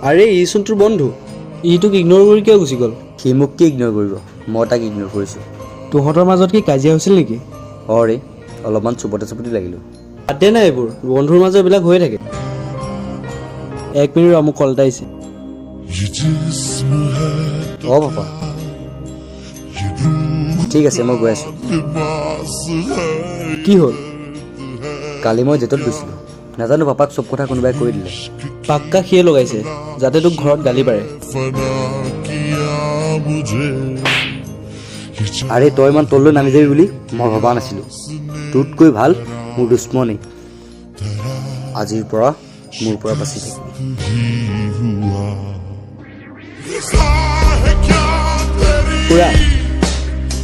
আৰে ইচোন তোৰ বন্ধু ইটোক ইগন'ৰ কৰি কিয় গুচি গ'ল সি মোক কি ইগন'ৰ কৰিব মই তাক ইগন'ৰ কৰিছোঁ তহঁতৰ মাজত কি কাজিয়া হৈছিল নেকি অৰে অলপমান চুপতি লাগিলোঁ বাদে নাই এইবোৰ বন্ধুৰ মাজত এইবিলাক হৈ থাকে 1 মিনিট মোক কল এটা আহিছে অঁ পাপা ঠিক আছে মই গৈ আছোঁ কি হ'ল কালি মই জেটত গৈছিলোঁ নাজানো পাপাক চব কথা কোনোবাই কৈ দিলে পাক্কা সিয়ে লগাইছে যাতে তোক ঘৰত গালি পাৰে আৰে তই ইমান তললৈ নামি যাবি বুলি মই ভবা নাছিলোঁ তোতকৈ ভাল মোৰ দুশ্মনেই আজিৰ পৰা মোৰ পৰা বাচি থাকিবি খুৰা